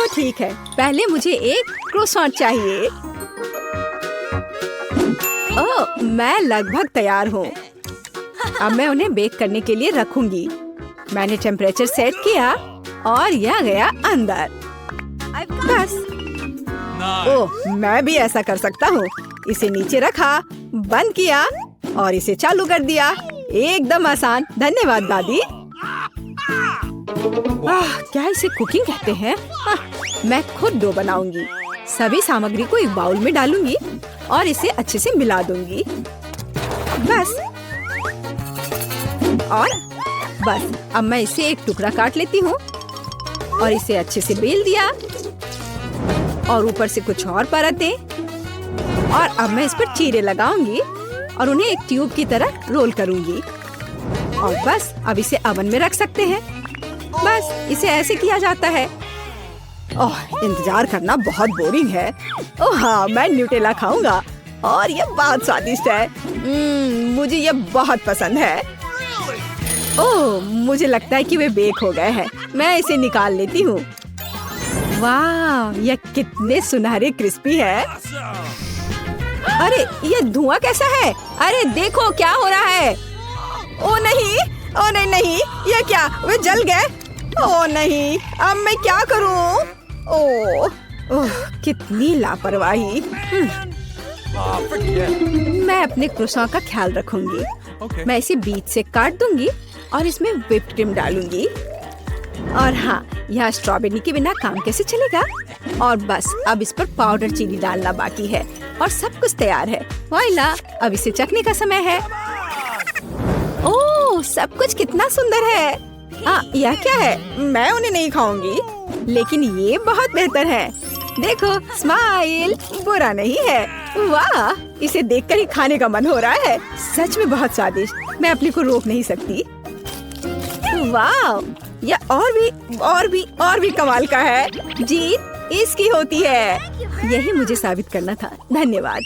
तो ठीक है, पहले मुझे एक क्रोसॉन्ट चाहिए। ओह, मैं लगभग तैयार हूँ। अब मैं उन्हें बेक करने के लिए रखूंगी। मैंने टेम्परेचर सेट किया और यह गया अंदर। बस। ओह, मैं भी ऐसा कर सकता हूँ। इसे नीचे रखा, बंद किया और इसे चालू कर दिया। एकदम आसान। धन्यवाद दादी। क्या इसे कुकिंग कहते हैं? मैं खुद डो बनाऊंगी। सभी सामग्री को एक बाउल में डालूंगी और इसे अच्छे से मिला दूंगी। बस। और बस, अब मैं इसे एक टुकड़ा काट लेती हूँ और इसे अच्छे से बेल दिया और ऊपर से कुछ और परतें। और अब मैं इस पर चीरे लगाऊंगी और उन्हें एक ट्यूब की तरह रोल करूंगी। और बस, अब इसे ओवन में रख सकते हैं। बस, इसे ऐसे किया जाता है। ओह, इंतजार करना बहुत बोरिंग है। ओह हाँ, मैं न्यूटेला खाऊंगा और ये बहुत स्वादिष्ट है। मुझे ये बहुत पसंद है। ओह, मुझे लगता है कि वे बेक हो गए हैं। मैं इसे निकाल लेती हूँ। वाह, ये कितने सुनहरे क्रिस्पी है। अरे, ये धुआं कैसा है? अरे देखो क्या हो रहा है। ओ नहीं, ओ नहीं नहीं, ये क्या? वे जल गए। ओ नहीं, अब मैं क्या करूं? ओह, कितनी लापरवाही। मैं अपने क्रोसॉन का ख्याल रखूंगी। मैं इसे बीच से काट दूंगी और इसमें व्हिप्ड क्रीम डालूंगी। और हाँ, यहाँ स्ट्रॉबेरी के बिना काम कैसे चलेगा? और बस, अब इस पर पाउडर चीनी डालना बाकी है और सब कुछ तैयार है। वाइला, अब इसे चखने का समय है। ओह, सब कुछ कितना सुंदर है। यह क्या है? मैं उन्हें नहीं खाऊंगी, लेकिन ये बहुत बेहतर है। देखो, स्माइल बुरा नहीं है। वाह, इसे देखकर ही खाने का मन हो रहा है। सच में बहुत स्वादिष्ट। मैं अपने को रोक नहीं सकती। वाह, यह और भी कमाल का है। जीत इसकी होती है। यही मुझे साबित करना था। धन्यवाद।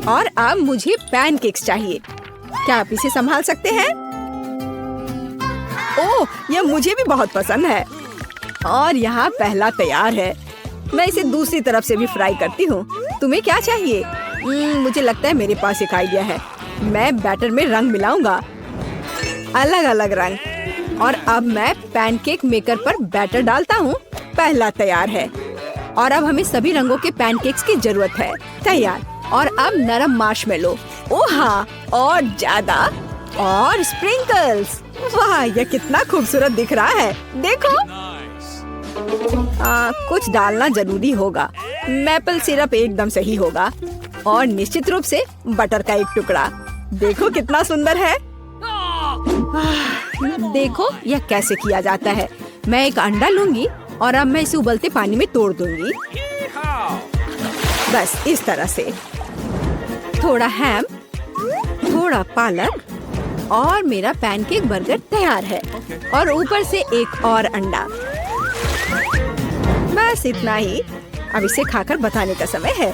और अब मुझे पैनकेक्स चाहिए। क्या आप इसे संभाल सकते हैं? ओह, यह मुझे भी बहुत पसंद है। और यहाँ पहला तैयार है। मैं इसे दूसरी तरफ से भी फ्राई करती हूँ। तुम्हें क्या चाहिए? मुझे लगता है मेरे पास एक आइडिया है। मैं बैटर में रंग मिलाऊंगा, अलग अलग रंग। और अब मैं पैनकेक मेकर पर बैटर डालता हूँ। पहला तैयार है। और अब हमें सभी रंगों के पैनकेक्स की जरूरत है। तैयार। और अब नरम मार्शमेलो। ओह हाँ, और ज्यादा। और स्प्रिंकल्स। वाह, यह कितना खूबसूरत दिख रहा है। देखो। कुछ डालना जरूरी होगा। मैपल सिरप एकदम सही होगा। और निश्चित रूप से बटर का एक टुकड़ा। देखो कितना सुंदर है। देखो यह कैसे किया जाता है। मैं एक अंडा लूंगी और अब मैं इसे उबलते पानी में तोड़ दूंगी। बस इस तरह से। थोड़ा हैम, थोड़ा पालक और मेरा पैनकेक बर्गर तैयार है। और ऊपर से एक और अंडा। बस इतना ही। अब इसे खाकर बताने का समय है।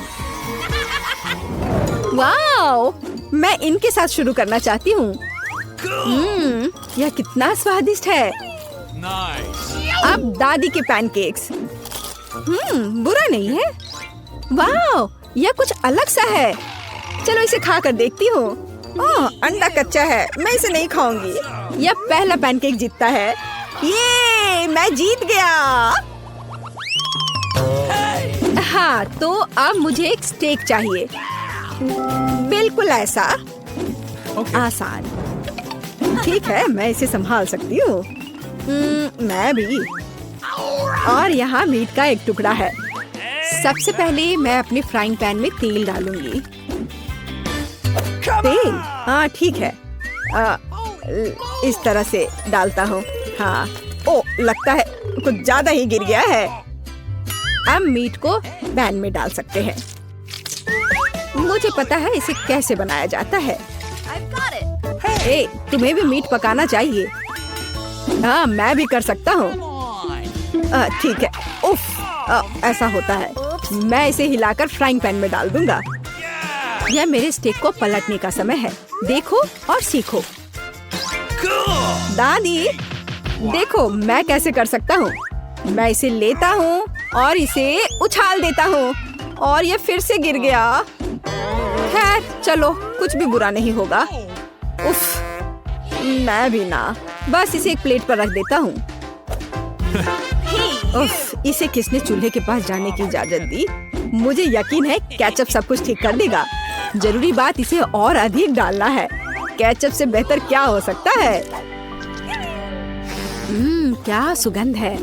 वाओ, मैं इनके साथ शुरू करना चाहती हूँ। यह कितना स्वादिष्ट है। अब दादी के पैनकेक्स। बुरा नहीं है। वाओ, यह कुछ अलग सा है। चलो इसे खाकर देखती हूँ। अंडा कच्चा है, मैं इसे नहीं खाऊंगी। यह पहला पैनकेक जीतता है। ये मैं जीत गया। हाँ, तो अब मुझे एक स्टेक चाहिए। बिल्कुल ऐसा। आसान। ठीक है, मैं इसे संभाल सकती हूँ। मैं भी। और यहाँ मीट का एक टुकड़ा है। सबसे पहले मैं अपने फ्राइंग पैन में तेल डालूंगी। तेल? हाँ ठीक है। इस तरह से डालता हूँ। हाँ। ओ, लगता है कुछ ज्यादा ही गिर गया है। अब मीट को पैन में डाल सकते हैं। मुझे पता है इसे कैसे बनाया जाता है। तुम्हें भी मीट पकाना चाहिए। हाँ, मैं भी कर सकता हूँ। ठीक है। उफ, ऐसा होता है। मैं इसे हिलाकर फ्राइंग पैन में डाल दूंगा। यह मेरे स्टेक को पलटने का समय है। देखो और सीखो। दादी, देखो मैं कैसे कर सकता हूँ। मैं इसे लेता हूँ और इसे उछाल देता हूँ और ये फिर से गिर गया। खैर चलो, कुछ भी बुरा नहीं होगा। उफ, मैं भी ना। बस इसे एक प्लेट पर रख देता हूँ। उफ, इसे किसने चूल्हे के पास जाने की इजाजत दी? मुझे यकीन है केचप सब कुछ ठीक कर देगा। जरूरी बात इसे और अधिक डालना है। केचप से बेहतर क्या हो सकता है? क्या सुगंध है।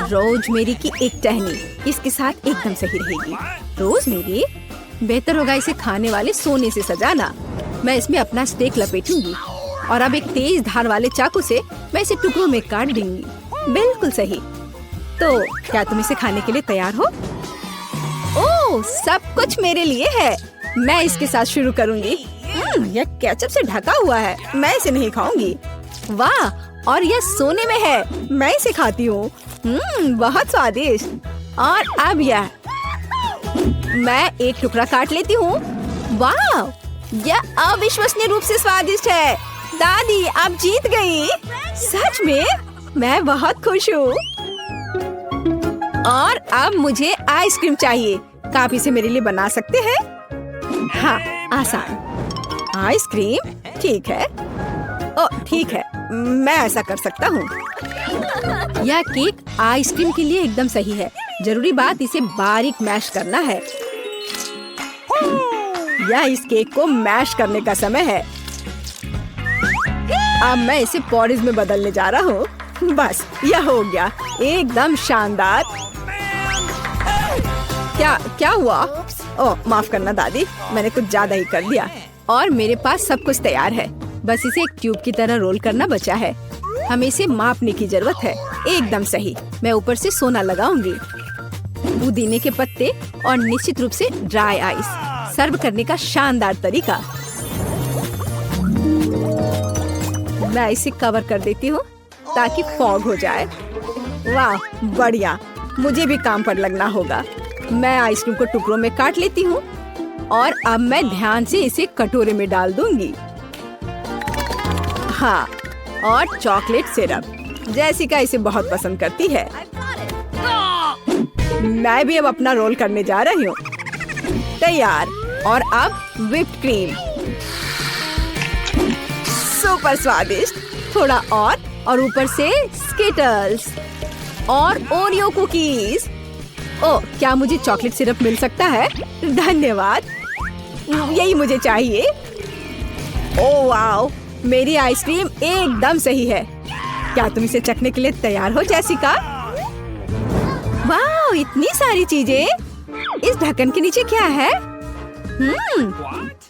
रोजमेरी की एक टहनी इसके साथ एकदम सही रहेगी। रोजमेरी? बेहतर होगा इसे खाने वाले सोने से सजाना। मैं इसमें अपना स्टेक लपेटूंगी और अब एक तेज धार वाले चाकू से मैं इसे टुकड़ों में काट दूंगी। बिल्कुल सही। तो क्या तुम इसे खाने के लिए तैयार हो? ओह, सब कुछ मेरे लिए है। मैं इसके साथ शुरू करूंगी। यह केचप से ढका हुआ है। मैं इसे नहीं खाऊंगी। वाह, और यह सोने में है। मैं इसे खाती हूँ। बहुत स्वादिष्ट। और अब यह, मैं एक टुकड़ा काट लेती हूँ। वाह, यह अविश्वसनीय रूप से स्वादिष्ट है। दादी, आप जीत गई। सच में? मैं बहुत खुश हूँ। और अब मुझे आइसक्रीम चाहिए। क्या आप इसे मेरे लिए बना सकते हैं? हाँ, आसान। आइसक्रीम? ठीक है। ओह, ठीक है, मैं ऐसा कर सकता हूँ। यह केक आइसक्रीम के लिए एकदम सही है। जरूरी बात इसे बारीक मैश करना है। यह इस केक को मैश करने का समय है। अब मैं इसे पॉरेज में बदलने जा रहा हूँ। बस, यह हो गया। एकदम शानदार। क्या हुआ? ओह, माफ करना दादी, मैंने कुछ ज्यादा ही कर दिया। और मेरे पास सब कुछ तैयार है। बस इसे एक ट्यूब की तरह रोल करना बचा है। हमें इसे मापने की जरूरत है। एकदम सही। मैं ऊपर से सोना लगाऊंगी, पुदीने के पत्ते और निश्चित रूप से ड्राई आइस। सर्व करने का शानदार तरीका। मैं इसे कवर कर देती हूँ ताकि फॉग हो जाए। वाह, बढ़िया। मुझे भी काम पर लगना होगा। मैं आइसक्रीम को टुकड़ों में काट लेती हूँ और अब मैं ध्यान से इसे कटोरे में डाल दूंगी। हाँ, और चॉकलेट सिरप। जैसिका इसे बहुत पसंद करती है। मैं भी अब अपना रोल करने जा रही हूँ। तैयार। और अब व्हिप्ड क्रीम। सुपर स्वादिष्ट। थोड़ा और ऊपर से स्किटल्स और ओरियो कुकीज। ओह, क्या मुझे चॉकलेट सिरप मिल सकता है? धन्यवाद, यही मुझे चाहिए। ओह वाओ, मेरी आइसक्रीम एकदम सही है। क्या तुम इसे चखने के लिए तैयार हो जैसिका? वाओ, इतनी सारी चीजें। इस ढक्कन के नीचे क्या है?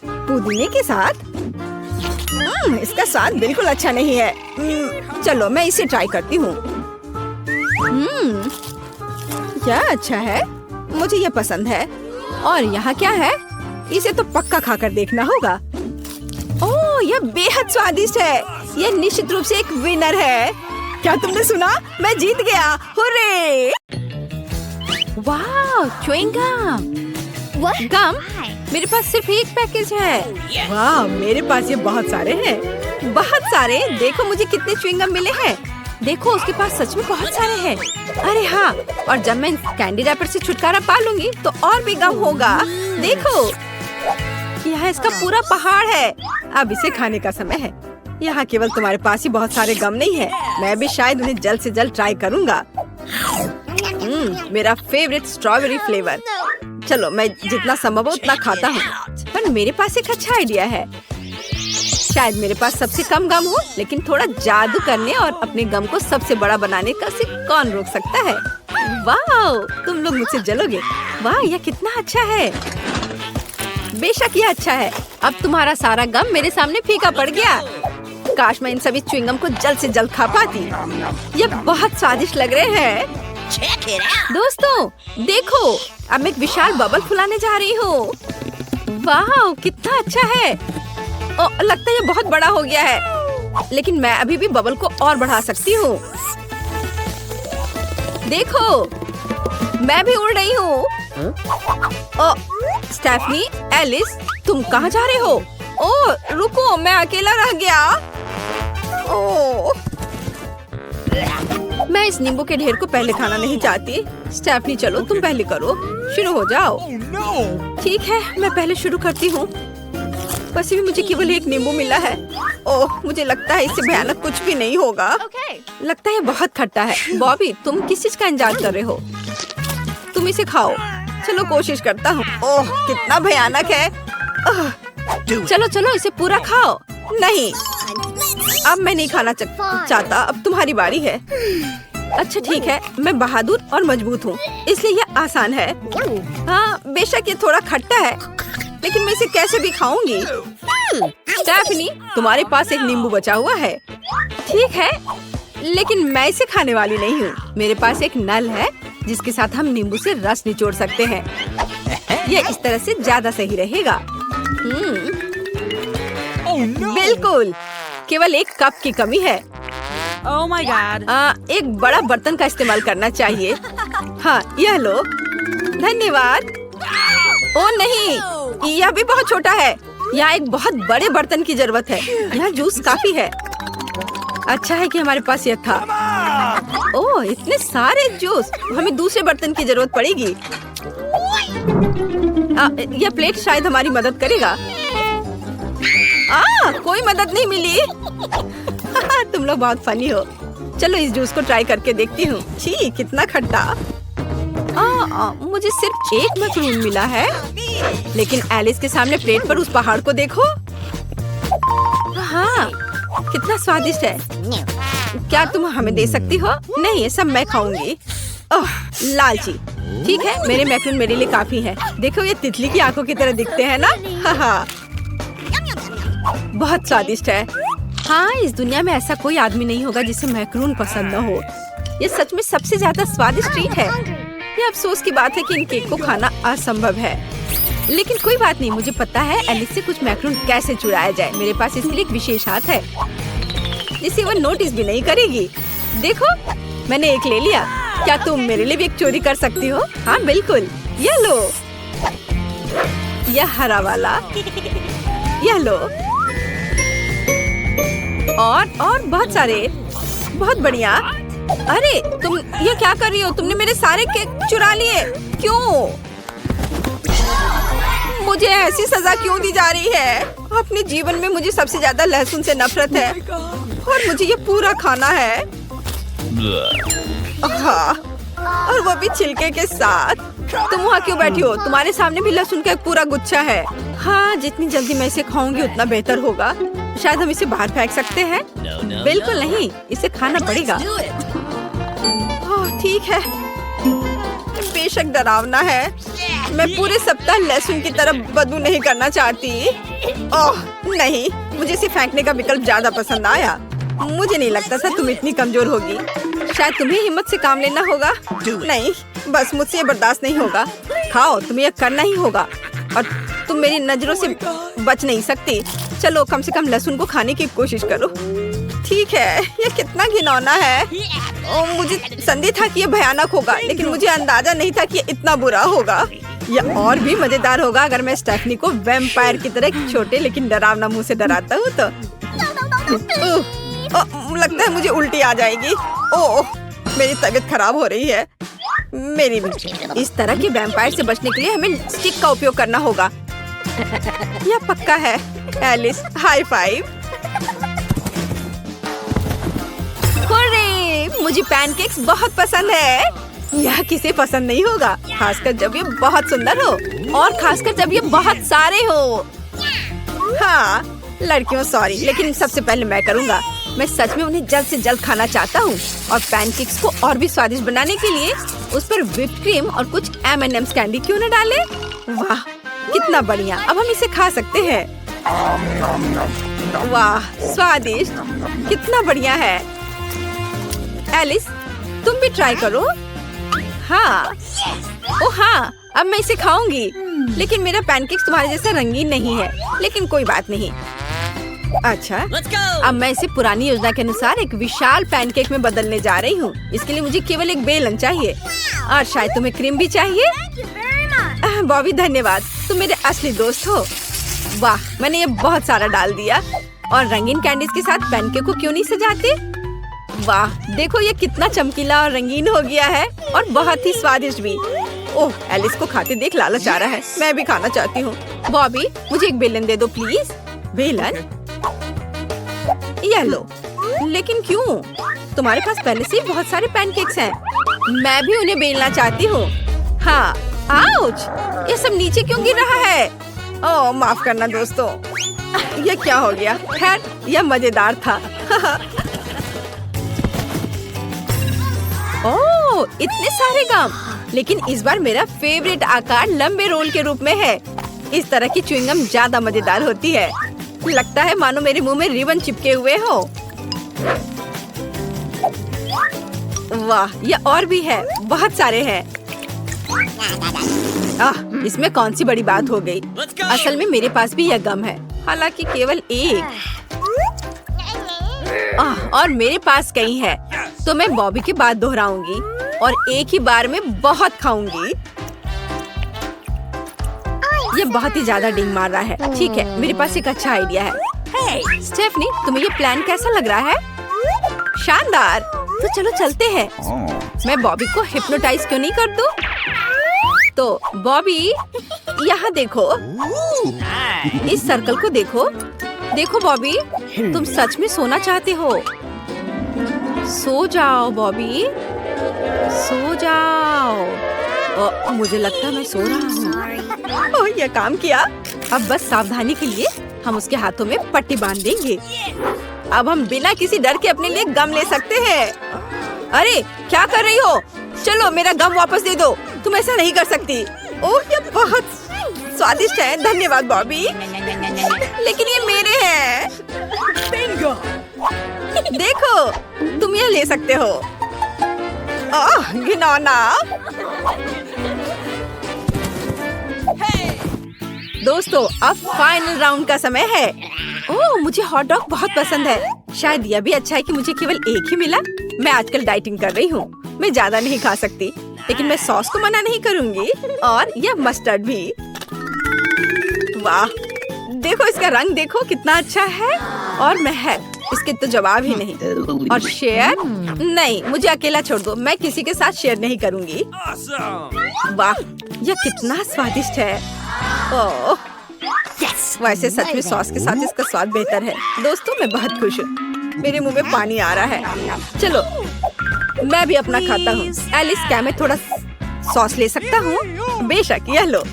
पुदीने के साथ। इसका स्वाद बिल्कुल अच्छा नहीं है। चलो, मैं इसे ट्राई करती हूँ। क्या अच्छा है। मुझे ये पसंद है। और यहाँ क्या है? इसे तो पक्का खाकर देखना होगा। ओह, यह बेहद स्वादिष्ट है। यह निश्चित रूप से एक विनर है। क्या तुमने सुना? मैं जीत गया। हुर्रे! वाह, च्युइंग गम। गम? मेरे पास सिर्फ एक पैकेज है। वाह, मेरे पास ये बहुत सारे हैं। बहुत सारे? देखो मुझे कितने च्युइंग गम मिले हैं। देखो, उसके पास सच में बहुत सारे हैं। अरे हाँ, और जब मैं कैंडी रैपर से छुटकारा पा लूंगी तो और भी गम होगा। देखो, यहाँ इसका पूरा पहाड़ है। अब इसे खाने का समय है। यहाँ केवल तुम्हारे पास ही बहुत सारे गम नहीं है। मैं भी शायद उन्हें जल्द से जल्द ट्राई करूँगा। मेरा फेवरेट स्ट्रॉबेरी फ्लेवर। चलो, मैं जितना संभव हो उतना खाता हूँ। पर मेरे पास एक अच्छा आइडिया है। शायद मेरे पास सबसे कम गम हो, लेकिन थोड़ा जादू करने और अपने गम को सबसे बड़ा बनाने का से कौन रोक सकता है? वाह, तुम लोग मुझसे जलोगे। वाह, यह कितना अच्छा है। बेशक यह अच्छा है। अब तुम्हारा सारा गम मेरे सामने फीका पड़ गया। काश मैं इन सभी च्युइंगम को जल्द से जल्द खा पाती। ये बहुत स्वादिष्ट लग रहे हैं। दोस्तों देखो, अब मैं एक विशाल बबल फुलाने जा रही हूँ। वाह, कितना अच्छा है। ओह, लगता है ये बहुत बड़ा हो गया है, लेकिन मैं अभी भी बबल को और बढ़ा सकती हूँ। देखो, मैं भी उड़ रही हूँ। ओह, स्टेफनी, एलिस, तुम कहाँ जा रहे हो? ओह, रुको, मैं अकेला रह गया। ओह, मैं इस नींबू के ढेर को पहले खाना नहीं चाहती। स्टेफनी चलो तुम पहले करो, शुरू हो जाओ। ठीक है, मैं पहले शुरू करती हूँ। वैसे भी मुझे केवल एक नींबू मिला है। ओह, मुझे लगता है इससे भयानक कुछ भी नहीं होगा। लगता है बहुत खट्टा है। बॉबी, तुम किस चीज का इंतजार कर रहे हो? तुम इसे खाओ। चलो कोशिश करता हूँ। ओह, कितना भयानक है। चलो चलो इसे पूरा खाओ। नहीं, अब मैं नहीं खाना चाहता। अब तुम्हारी बारी है। अच्छा ठीक है, मैं बहादुर और मजबूत हूँ, इसलिए यह आसान है। हाँ, बेशक ये थोड़ा खट्टा है, लेकिन मैं इसे कैसे भी खाऊंगी। स्टेफनी, तुम्हारे पास एक नींबू बचा हुआ है। ठीक है, लेकिन मैं इसे खाने वाली नहीं हूँ। मेरे पास एक नल है जिसके साथ हम नींबू से रस निचोड़ सकते हैं। यह इस तरह से ज्यादा सही रहेगा। बिल्कुल, केवल एक कप की कमी है। Oh my God! एक बड़ा बर्तन का इस्तेमाल करना चाहिए। हाँ, यह लो। धन्यवाद। ओ नहीं, यह भी बहुत छोटा है। यहाँ एक बहुत बड़े बर्तन की जरूरत है। यहाँ जूस काफी है। अच्छा है कि हमारे पास यह था। ओह, इतने सारे जूस। हमें दूसरे बर्तन की जरूरत पड़ेगी। यह प्लेट शायद हमारी मदद करेगा। कोई मदद नहीं मिली। तुम लोग बहुत फनी हो। चलो इस जूस को ट्राई करके देखती हूँ। छी, कितना खट्टा। मुझे सिर्फ एक मैक्रोन मिला है, लेकिन एलिस के सामने प्लेट पर उस पहाड़ को देखो। हाँ, कितना स्वादिष्ट है। क्या तुम हमें दे सकती हो? नहीं, ये सब मैं खाऊंगी। ओह, लालची। ठीक है, मेरे मैक्रोन मेरे लिए काफी है। देखो, ये तितली की आंखों की तरह दिखते हैं ना। हाँ, बहुत स्वादिष्ट है। हाँ, इस दुनिया में ऐसा कोई आदमी नहीं होगा जिसे मैक्रोन पसंद न हो। ये सच में सबसे ज्यादा स्वादिष्ट ट्रीट है। ये अफसोस की बात है कि इन केक को खाना असंभव है, लेकिन कोई बात नहीं। मुझे पता है एलिस से कुछ मैक्रोन कैसे चुराया जाए। मेरे पास इसके लिए एक विशेष हाथ है जिसे वो नोटिस भी नहीं करेगी। देखो, मैंने एक ले लिया। क्या तुम मेरे लिए भी एक चोरी कर सकती हो? हाँ बिल्कुल। यह लो, यह हरा वाला। यह लो, और बहुत सारे। बहुत बढ़िया। अरे तुम ये क्या कर रही हो? तुमने मेरे सारे केक चुरा लिए। क्यों? मुझे ऐसी सजा क्यों दी जा रही है? अपने जीवन में मुझे सबसे ज्यादा लहसुन से नफरत है और मुझे ये पूरा खाना है। हाँ, और वो भी छिलके के साथ। तुम वहाँ क्यों बैठी हो? तुम्हारे सामने भी लहसुन का एक पूरा गुच्छा है। हाँ, जितनी जल्दी मैं इसे खाऊंगी उतना बेहतर होगा। शायद हम इसे बाहर फेंक सकते हैं। बिल्कुल नहीं, इसे खाना पड़ेगा। ठीक है, बेशक डरावना है। मैं पूरे सप्ताह लहसुन की तरफ बदबू नहीं करना चाहती। ओह नहीं, मुझे इसे फेंकने का विकल्प ज्यादा पसंद आया। मुझे नहीं लगता था तुम इतनी कमजोर होगी। शायद तुम्हें हिम्मत से काम लेना होगा। नहीं, बस मुझसे ये बर्दाश्त नहीं होगा। खाओ, तुम्हें यह करना ही होगा और तुम मेरी नजरों से बच नहीं सकती। चलो कम से कम लहसुन को खाने की कोशिश करो। ठीक है, ये कितना घिनौना है। मुझे संदेह था कि ये भयानक होगा, लेकिन मुझे अंदाजा नहीं था कि ये इतना बुरा होगा। यह और भी मजेदार होगा अगर मैं स्टेफनी को वैम्पायर की तरह एक छोटे लेकिन डरावना मुंह से डराता हूँ तो। लगता है मुझे उल्टी आ जाएगी। ओह, मेरी तबीयत खराब हो रही है। मेरी भी। इस तरह के वैम्पायर से बचने के लिए हमें स्टिक का उपयोग करना होगा। यह पक्का है। Alice, high five. मुझे पैनकेक्स बहुत पसंद है। यह किसे पसंद नहीं होगा, खासकर जब ये बहुत सुंदर हो और खासकर जब ये बहुत सारे हो। हाँ लड़कियों, सॉरी, लेकिन सबसे पहले मैं करूँगा। मैं सच में उन्हें जल्द से जल्द खाना चाहता हूँ और पैनकेक्स को और भी स्वादिष्ट बनाने के लिए उस पर व्हिप्ड क्रीम और कुछ M&M's कैंडी क्यों न डाले। वाह कितना बढ़िया। अब हम इसे खा सकते हैं। वाह स्वादिष्ट, कितना बढ़िया है। एलिस, तुम भी ट्राई करो। हाँ, ओ हाँ, अब मैं इसे खाऊंगी। लेकिन मेरा पैनकेक्स तुम्हारे जैसा रंगीन नहीं है, लेकिन कोई बात नहीं। अच्छा, अब मैं इसे पुरानी योजना के अनुसार एक विशाल पैनकेक में बदलने जा रही हूँ। इसके लिए मुझे केवल एक बेलन चाहिए और शायद तुम्हें क्रीम भी चाहिए। बॉबी धन्यवाद, तुम मेरे असली दोस्त हो। वाह, मैंने ये बहुत सारा डाल दिया। और रंगीन कैंडीज के साथ पैनकेक को क्यों नहीं सजाते? वाह, देखो ये कितना चमकीला और रंगीन हो गया है और बहुत ही स्वादिष्ट भी। ओह, एलिस को खाते देख लालच आ रहा है। मैं भी खाना चाहती हूँ। बॉबी, मुझे एक बेलन दे दो प्लीज। बेलन? ये लो। लेकिन क्यों? तुम्हारे पास पहले से ही बहुत सारे पैनकेक्स हैं। मैं भी उन्हें बेलना चाहती हूँ। हाँ, आउच! ये सब नीचे क्यों गिर रहा है? ओह, माफ करना दोस्तों। ये क्या हो गया? खैर, यह मजेदार था। ओह, इतने सारे गम! लेकिन इस बार मेरा फेवरेट आकार लंबे रोल के रूप में है। इस तरह की च्युइंगम ज्यादा मजेदार होती है। लगता है मानो मेरे मुंह में रिबन चिपके हुए हो। वाह, ये और भी है, बहुत सारे हैं। इसमें कौन सी बड़ी बात हो गई? असल में मेरे पास भी यह गम है, हालांकि केवल एक। और मेरे पास कई है, तो मैं बॉबी की बात दोहराऊंगी और एक ही बार में बहुत खाऊंगी। ये बहुत ही ज्यादा डिंग मार रहा है। ठीक है, मेरे पास एक अच्छा आइडिया है। हे, स्टेफनी, तुम्हें ये प्लान कैसा लग रहा है? शानदार! तो चलो चलते हैं। मैं बॉबी को हिप्नोटाइज क्यों नहीं कर दूं? तो बॉबी, यहाँ देखो। इस सर्कल को देखो। देखो बॉबी, तुम सच में सोना चाहते हो। सो जाओ बॉबी, सो जाओ। मुझे लगता है मैं सो रहा हूँ। ओह, ये काम किया। अब बस सावधानी के लिए हम उसके हाथों में पट्टी बांध देंगे। अब हम बिना किसी डर के अपने लिए गम ले सकते हैं। अरे, क्या कर रही हो? चलो मेरा गम वापस दे दो। तुम ऐसा नहीं कर सकती। ओह, ये बहुत स्वादिष्ट है। धन्यवाद बॉबी। लेकिन ये मेरे हैं। देखो, तुम ये ले सकते हो। ओह, घिनौना। दोस्तों, अब फाइनल राउंड का समय है। ओह, मुझे हॉट डॉग बहुत पसंद है। शायद यह भी अच्छा है कि मुझे केवल एक ही मिला। मैं आजकल डाइटिंग कर रही हूँ। मैं ज्यादा नहीं खा सकती, लेकिन मैं सॉस को मना नहीं करूँगी। और यह मस्टर्ड भी। वाह, देखो इसका रंग, देखो कितना अच्छा है। और महक, इसके तो जवाब ही नहीं। और शेयर? नहीं, मुझे अकेला छोड़ दो। मैं किसी के साथ शेयर नहीं करूँगी। वाह, यह कितना स्वादिष्ट है। ओह, वैसे सच में सॉस के साथ इसका स्वाद बेहतर है। दोस्तों, मैं बहुत खुश हूँ। मेरे मुंह में पानी आ रहा है। चलो, मैं भी अपना खाता हूँ। एलिस, क्या मैं थोड़ा सॉस ले सकता हूँ? बेशक, यह लो।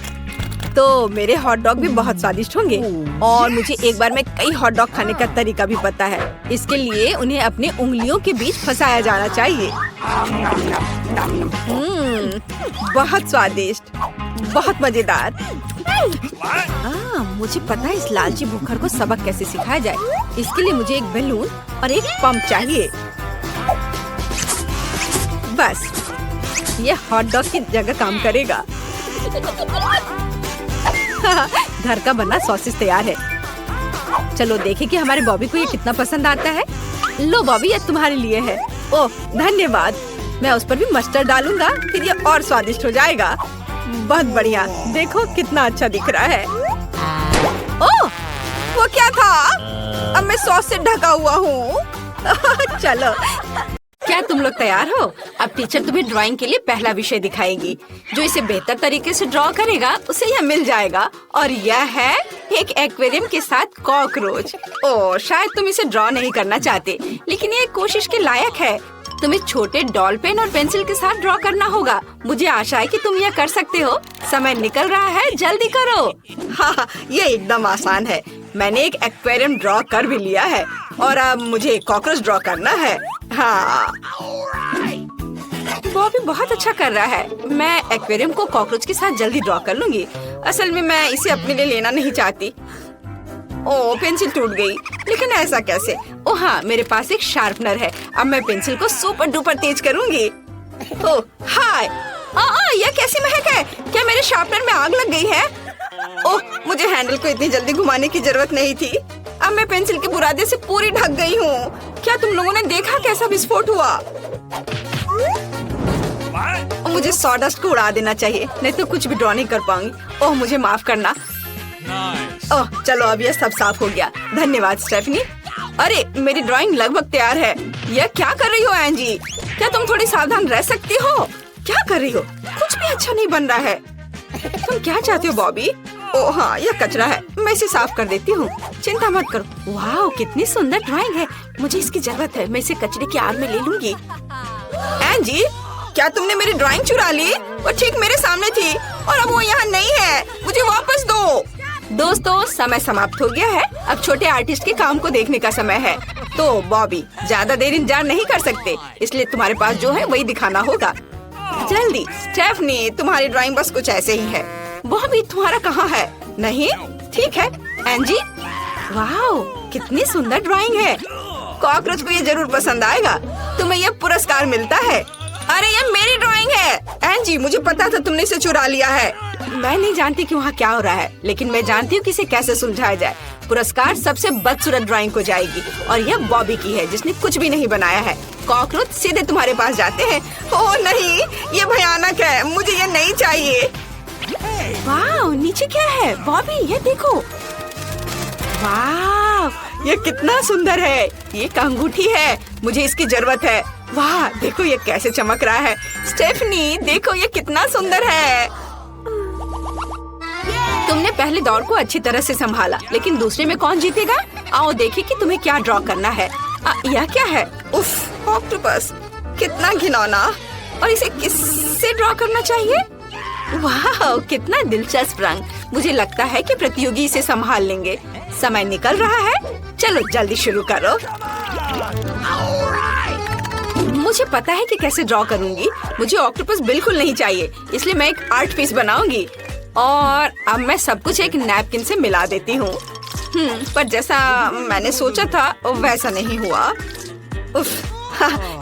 तो मेरे हॉट डॉग भी बहुत स्वादिष्ट होंगे। और मुझे एक बार में कई हॉट डॉग खाने का तरीका भी पता है। इसके लिए उन्हें अपनी उंगलियों के बीच फंसाया जाना चाहिए। बहुत स्वादिष्ट, बहुत मजेदार। मुझे पता है इस लालची भूखर को सबक कैसे सिखाया जाए। इसके लिए मुझे एक बैलून और एक पंप चाहिए। बस, ये हॉट डॉग की जगह काम करेगा। घर का बना सॉसेज तैयार है। चलो देखें कि हमारे बॉबी को ये कितना पसंद आता है। लो बॉबी, ये तुम्हारे लिए है। ओह, धन्यवाद। मैं उस पर भी मस्टर्ड डालूंगा, फिर ये और स्वादिष्ट हो जाएगा। बहुत बढ़िया। देखो कितना अच्छा दिख रहा है। ओह, वो क्या था? अब मैं सॉस से ढका हुआ हूँ। चलो, क्या तुम लोग तैयार हो? अब टीचर तुम्हें ड्राइंग के लिए पहला विषय दिखाएगी। जो इसे बेहतर तरीके से ड्रॉ करेगा उसे यह मिल जाएगा। और यह है एक एक्वेरियम के साथ कॉकरोच। ओह, शायद तुम इसे ड्रॉ नहीं करना चाहते, लेकिन ये कोशिश के लायक है। तुम्हें छोटे डॉल पेन और पेंसिल के साथ ड्रॉ करना होगा। मुझे आशा है कि तुम यह कर सकते हो। समय निकल रहा है, जल्दी करो। हाँ, ये एकदम आसान है। मैंने एक एक्वेरियम ड्रॉ कर भी लिया है और अब मुझे कॉकरोच ड्रॉ करना है। हाँ, वो भी बहुत अच्छा कर रहा है। मैं एक्वेरियम को कॉकरोच के साथ जल्दी ड्रॉ कर लूंगी। असल में मैं इसे अपने लिए लेना नहीं चाहती। ओह, पेंसिल टूट गई। लेकिन ऐसा कैसे? ओह हाँ, मेरे पास एक शार्पनर है। अब मैं पेंसिल को सुपर डुपर तेज करूंगी। ओह हाय, यह कैसी महक है? क्या मेरे शार्पनर में आग लग गई है? ओह, मुझे हैंडल को इतनी जल्दी घुमाने की जरूरत नहीं थी। अब मैं पेंसिल के बुरादे से पूरी ढक गई हूँ। क्या तुम लोगों ने देखा कैसा विस्फोट हुआ? मुझे सॉडस्ट को उड़ा देना चाहिए, नहीं तो कुछ भी ड्रॉ नहीं कर पाऊंगी। ओह, मुझे माफ करना। ओह, चलो अब यह सब साफ हो गया। धन्यवाद स्टेफनी। अरे मेरी ड्राइंग लगभग तैयार है। यह क्या कर रही हो एंजी? क्या तुम थोड़ी सावधान रह सकती हो? क्या कर रही हो? कुछ भी अच्छा नहीं बन रहा है। तुम क्या चाहती हो बॉबी? ओह हाँ, यह कचरा है, मैं इसे साफ कर देती हूँ, चिंता मत करो। वाह, कितनी सुंदर ड्राइंग है, मुझे इसकी जरूरत है। मैं इसे कचरे की आड़ में ले लूंगी। एंजी, क्या तुमने मेरी ड्राइंग चुरा ली? वो ठीक मेरे सामने थी और अब वो यहाँ नहीं है। मुझे वापस दो। दोस्तों, समय समाप्त हो गया है। अब छोटे आर्टिस्ट के काम को देखने का समय है। तो बॉबी, ज्यादा देर इंतजार नहीं कर सकते, इसलिए तुम्हारे पास जो है वही दिखाना होगा। जल्दी। स्टेफनी, तुम्हारी ड्राइंग बस कुछ ऐसे ही है। बॉबी, तुम्हारा कहाँ है? नहीं, ठीक है। एंजी, वाह, कितनी सुंदर ड्राइंग है। कॉकरोच को ये जरूर पसंद आएगा। तुम्हें ये पुरस्कार मिलता है। अरे ये मेरी ड्राइंग है। एंजी, मुझे पता था तुमने इसे चुरा लिया है। मैं नहीं जानती कि वहाँ क्या हो रहा है, लेकिन मैं जानती हूँ कि इसे कैसे सुलझाया जाए। पुरस्कार सबसे बदसूरत ड्राइंग को जाएगी और यह बॉबी की है, जिसने कुछ भी नहीं बनाया है। कॉकरोच सीधे तुम्हारे पास जाते हैं। ओह नहीं, ये भयानक है, मुझे ये नहीं चाहिए। वाह, नीचे क्या है? बॉबी, ये देखो। वाह, ये कितना सुंदर है। ये एक अंगूठी है, मुझे इसकी जरूरत है। वाह, देखो ये कैसे चमक रहा है। स्टेफनी, देखो ये कितना सुंदर है। तुमने पहले दौर को अच्छी तरह से संभाला, लेकिन दूसरे में कौन जीतेगा? आओ देखें कि तुम्हें क्या ड्रॉ करना है। यह क्या है? उफ, ऑक्टोपस, कितना घिनौना। और इसे किससे ड्रॉ करना चाहिए? वाह, कितना दिलचस्प रंग। मुझे लगता है कि प्रतियोगी इसे संभाल लेंगे। समय निकल रहा है, चलो जल्दी शुरू करो। मुझे पता है कि कैसे ड्रॉ करूंगी। मुझे ऑक्टोपस बिल्कुल नहीं चाहिए, इसलिए मैं एक आर्ट पीस बनाऊंगी। और अब मैं सब कुछ एक नैपकिन से मिला देती हूँ। पर जैसा मैंने सोचा था वैसा नहीं हुआ। उफ,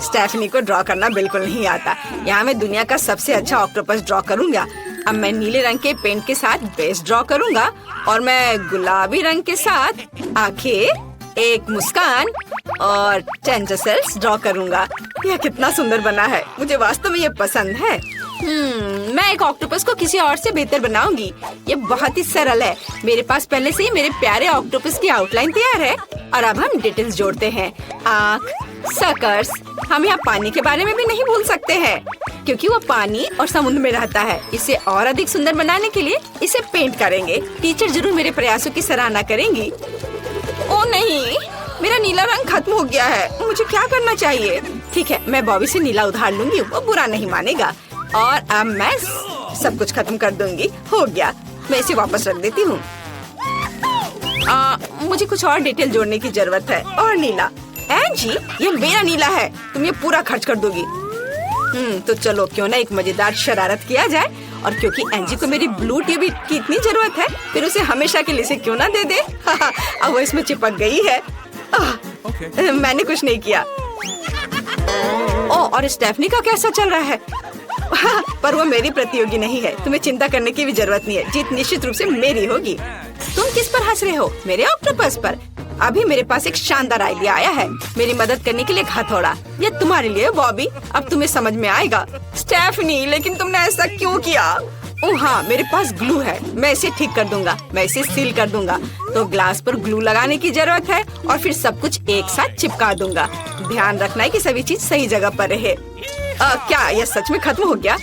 स्टेफनी को ड्रॉ करना बिल्कुल नहीं आता। यहाँ मैं दुनिया का सबसे अच्छा ऑक्टोपस ड्रॉ करूंगा। अब मैं नीले रंग के पेंट के साथ बेस ड्रॉ करूंगा और मैं गुलाबी रंग के साथ आंखें, एक मुस्कान और टेंटेकल्स ड्रॉ करूंगा। यह कितना सुंदर बना है, मुझे वास्तव में ये पसंद है। मैं एक ऑक्टोपस को किसी और से बेहतर बनाऊंगी। ये बहुत ही सरल है। मेरे पास पहले से ही मेरे प्यारे ऑक्टोपस की आउटलाइन तैयार है और अब हम डिटेल्स जोड़ते हैं। आँख, सर्कस। हम यहाँ पानी के बारे में भी नहीं भूल सकते हैं, क्योंकि वो पानी और समुद्र में रहता है। इसे और अधिक सुंदर बनाने के लिए इसे पेंट करेंगे। टीचर जरूर मेरे प्रयासों की सराहना करेंगी। ओ नहीं, मेरा नीला रंग खत्म हो गया है। मुझे क्या करना चाहिए? ठीक है, मैं बॉबी से नीला उधार लूंगी, वो बुरा नहीं मानेगा। और अब मैं सब कुछ खत्म कर दूंगी। हो गया, मैं इसे वापस रख देती हूँ। मुझे कुछ और डिटेल जोड़ने की जरूरत है। और नीला। एंजी, ये मेरा नीला है, तुम ये पूरा खर्च कर दोगी। तो चलो क्यों ना एक मजेदार शरारत किया जाए। और क्योंकि एंजी को मेरी ब्लू टीवी की इतनी जरूरत है, फिर उसे हमेशा के लिए से क्यों ना दे दे। अब वो इसमें चिपक गई है। मैंने कुछ नहीं किया। और स्टेफनी का कैसा चल रहा है? पर वो मेरी प्रतियोगी नहीं है, तुम्हें चिंता करने की भी जरूरत नहीं है। जीत निश्चित रूप से मेरी होगी। तुम किस पर हंस रहे हो? मेरे ऑक्टोपस पर। अभी मेरे पास एक शानदार आइडिया आया है। मेरी मदद करने के लिए एक हथौड़ा। ये तुम्हारे लिए बॉबी, अब तुम्हें समझ में आएगा। स्टेफनी, लेकिन तुमने ऐसा क्यों किया? ओह हाँ, मेरे पास ग्लू है, मैं इसे ठीक कर दूंगा। मैं इसे सील कर दूंगा। तो ग्लास पर ग्लू लगाने की जरूरत है और फिर सब कुछ एक साथ चिपका दूंगा। ध्यान रखना है कि सभी चीज सही जगह पर रहे। क्या यह सच में खत्म हो गया?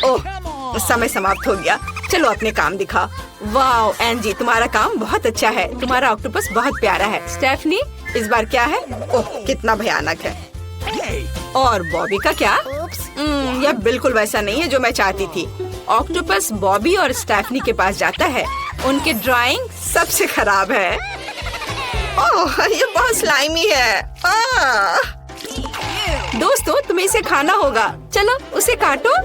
ओह, समय समाप्त हो गया। चलो अपने काम दिखा। वाह एंजी, तुम्हारा काम बहुत अच्छा है। तुम्हारा ऑक्टोपस बहुत प्यारा है। स्टेफनी, इस बार क्या है? ओह, कितना भयानक है। और बॉबी का क्या? यह बिल्कुल वैसा नहीं है जो मैं चाहती थी। ऑक्टोपस बॉबी और स्टेफनी के पास जाता है। उनकी ड्राइंग सबसे खराब है। ओह, ये बहुत स्लाइमी है। दोस्तों, तुम्हें इसे खाना होगा। चलो उसे काटो।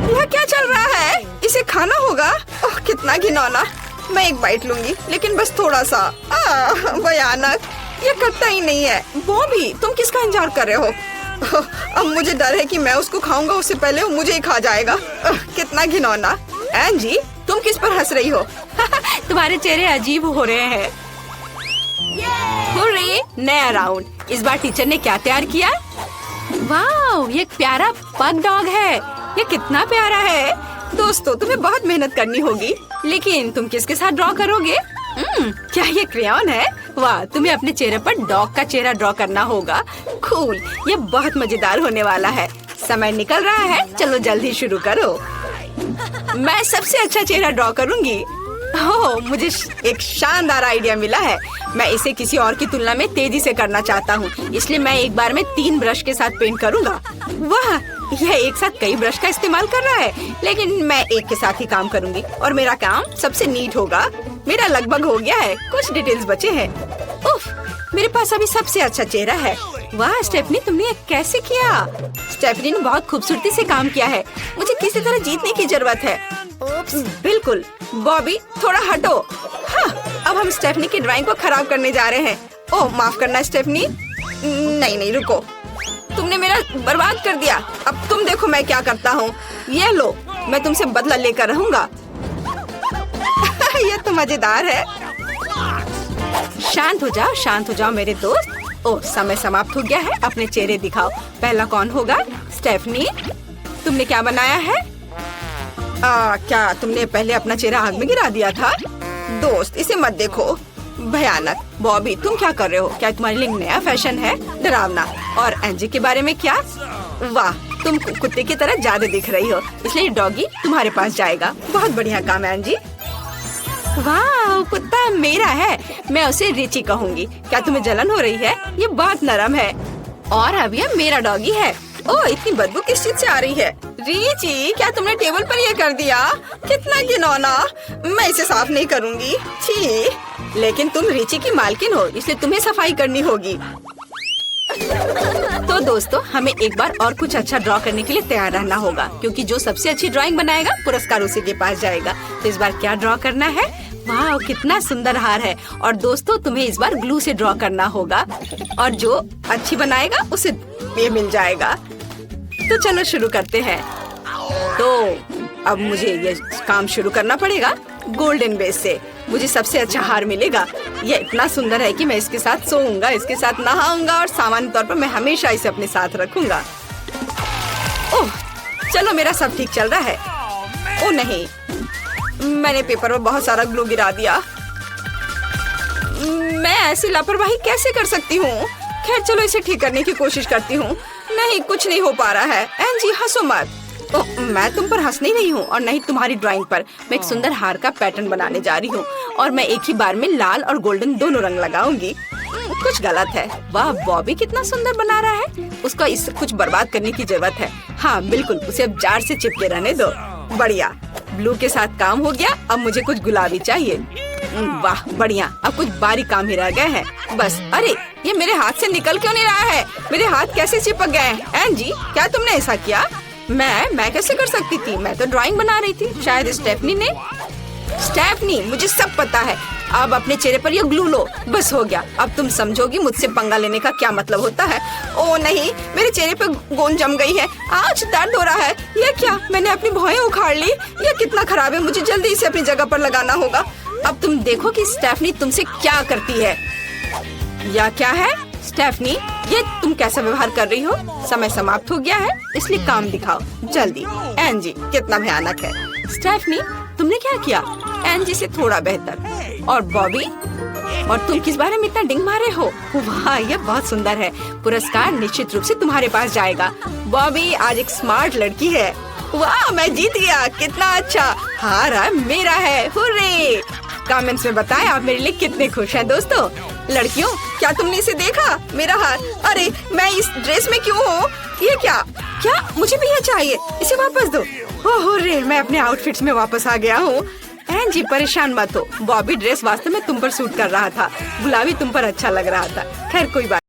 यह क्या चल रहा है? इसे खाना होगा? ओह, कितना घिनौना। मैं एक बाइट लूंगी, लेकिन बस थोड़ा सा। भयानक, ये कटता ही नहीं है। बॉबी, तुम किसका इंतजार कर रहे हो? अब मुझे डर है कि मैं उसको खाऊंगा उससे पहले वो मुझे ही खा जाएगा। कितना घिनौना। एंजी, तुम किस पर हंस रही हो? तुम्हारे चेहरे अजीब हो रहे हैं। हुर्रे, नया राउंड। इस बार टीचर ने क्या तैयार किया? वाह, ये एक प्यारा पग डॉग है। ये कितना प्यारा है। दोस्तों, तुम्हें बहुत मेहनत करनी होगी, लेकिन तुम किसके साथ ड्रॉ करोगे? क्या ये क्रेयॉन है? वाह, तुम्हें अपने चेहरे पर डॉग का चेहरा ड्रॉ करना होगा। कूल, ये बहुत मजेदार होने वाला है। समय निकल रहा है, चलो जल्दी शुरू करो। मैं सबसे अच्छा चेहरा ड्रॉ करूंगी। ओह, मुझे एक शानदार आइडिया मिला है। मैं इसे किसी और की तुलना में तेजी से करना चाहता हूँ, इसलिए मैं एक बार में 3 ब्रश के साथ पेंट करूंगा। वाह, यह एक साथ कई ब्रश का इस्तेमाल कर रहा है, लेकिन मैं एक के साथ ही काम करूंगी और मेरा काम सबसे नीट होगा। मेरा लगभग हो गया है, कुछ डिटेल्स बचे हैं। उफ, मेरे पास अभी सबसे अच्छा चेहरा है। वाह स्टेफनी, तुमने ये कैसे किया? स्टेफनी ने बहुत खूबसूरती से काम किया है। मुझे किसी तरह जीतने की जरूरत है। बिल्कुल। बॉबी, थोड़ा हटो। हाँ, अब हम स्टेफनी की ड्राइंग को खराब करने जा रहे हैं। ओह, माफ करना स्टेफनी। नहीं, रुको। तुमने मेरा बर्बाद कर दिया। अब तुम देखो मैं क्या करता हूँ। ये लो, मैं तुमसे बदला लेकर रहूंगा। ये तो मजेदार है। शांत हो जाओ मेरे दोस्त। ओह, समय समाप्त हो गया है। अपने चेहरे दिखाओ। पहला कौन होगा? स्टेफनी, तुमने क्या बनाया है? क्या तुमने पहले अपना चेहरा आग में गिरा दिया था? दोस्त, इसे मत देखो, भयानक। बॉबी, तुम क्या कर रहे हो? क्या तुम्हारे लिए नया फैशन है? डरावना। और एंजी के बारे में क्या? वाह, तुम कुत्ते की तरह ज्यादा दिख रही हो, इसलिए डॉगी तुम्हारे पास जाएगा। बहुत बढ़िया काम एंजी। वाह, कुत्ता मेरा है। मैं उसे रिची कहूँगी। क्या तुम्हें जलन हो रही है? ये बहुत नरम है। और अब ये मेरा डॉगी है। ओह, इतनी बदबू किस चीज से आ रही है? रिची, क्या तुमने टेबल पर ये कर दिया? कितना घिनौना। मैं इसे साफ नहीं करूँगी। छी, लेकिन तुम रिची की मालकिन हो, इसलिए तुम्हें सफाई करनी होगी। तो दोस्तों, हमें एक बार और कुछ अच्छा ड्रॉ करने के लिए तैयार रहना होगा, क्योंकि जो सबसे अच्छी ड्राइंग बनाएगा पुरस्कार उसी के पास जाएगा। तो इस बार क्या ड्रॉ करना है? वाह, कितना सुंदर हार है। और दोस्तों, तुम्हें इस बार ग्लू से ड्रॉ करना होगा, और जो अच्छी बनाएगा उसे ये मिल जाएगा। तो चलो शुरू करते हैं। तो अब मुझे ये काम शुरू करना पड़ेगा। गोल्डन बेस से मुझे सबसे अच्छा हार मिलेगा। ये इतना सुंदर है कि मैं इसके साथ सोऊंगा, इसके साथ नहाऊंगा और सामान्य तौर पर मैं हमेशा इसे अपने साथ रखूंगा। ओह, चलो मेरा सब ठीक चल रहा है। ओह नहीं, मैंने पेपर पर बहुत सारा ग्लू गिरा दिया। मैं ऐसी लापरवाही कैसे कर सकती हूँ? खैर, चलो इसे ठीक करने की कोशिश करती हूँ। नहीं, कुछ नहीं हो पा रहा है। एंजी, हंसो मत। मैं तुम पर हंस नहीं रही हूँ और नहीं तुम्हारी ड्राइंग पर। मैं एक सुंदर हार का पैटर्न बनाने जा रही हूँ और मैं एक ही बार में लाल और गोल्डन दोनों रंग लगाऊंगी। कुछ गलत है। वाह, बॉबी कितना सुंदर बना रहा है। उसका इससे कुछ बर्बाद करने की जरूरत है। हाँ बिल्कुल, उसे अब जार से चिपके रहने दो। बढ़िया, ब्लू के साथ काम हो गया। अब मुझे कुछ गुलाबी चाहिए। वाह बढ़िया, अब कुछ बारीक काम ही रह गए हैं बस। अरे, ये मेरे हाथ से निकल क्यों नहीं रहा है? मेरे हाथ कैसे चिपक गए? एंजी, क्या तुमने ऐसा किया? मैं कैसे कर सकती थी? मैं तो ड्राइंग बना रही थी। शायद स्टेफनी ने। स्टेफनी, मुझे सब पता है। अब अपने चेहरे पर ये ग्लू लो। बस हो गया। अब तुम समझोगी मुझसे पंगा लेने का क्या मतलब होता है। ओ नहीं, मेरे चेहरे पे गोंद जम गई है। आज दर्द हो रहा है। ये क्या? मैंने अपनी भौहें उखाड़ ली। ये कितना खराब है। मुझे जल्दी इसे अपनी जगह पर लगाना होगा। अब तुम देखो कि स्टेफनी तुमसे क्या करती है। या क्या है? स्टेफनी, ये तुम कैसा व्यवहार कर रही हो? समय समाप्त हो गया है, इसलिए काम दिखाओ जल्दी। एंजी, कितना भयानक है। स्टेफनी, तुमने क्या किया? एंजी से थोड़ा बेहतर। और बॉबी, और तुम किस बारे में इतना डिंग मारे हो? वाह, ये बहुत सुंदर है। पुरस्कार निश्चित रूप से तुम्हारे पास जाएगा। बॉबी आज एक स्मार्ट लड़की है। वाह, मैं जीत गया। कितना अच्छा। हार मेरा है। हुर्रे! कमेंट्स में बताएं आप मेरे लिए कितने खुश हैं दोस्तों। लड़कियों, क्या तुमने इसे देखा? मेरा हार। अरे, मैं इस ड्रेस में क्यों हूँ? ये क्या? मुझे भी ये चाहिए। इसे वापस दो। हो रे, मैं अपने आउटफिट्स में वापस आ गया हूँ। एंजी, परेशान मत हो। बॉबी ड्रेस वास्तव में तुम पर सूट कर रहा था। गुलाबी तुम पर अच्छा लग रहा था। खैर कोई बात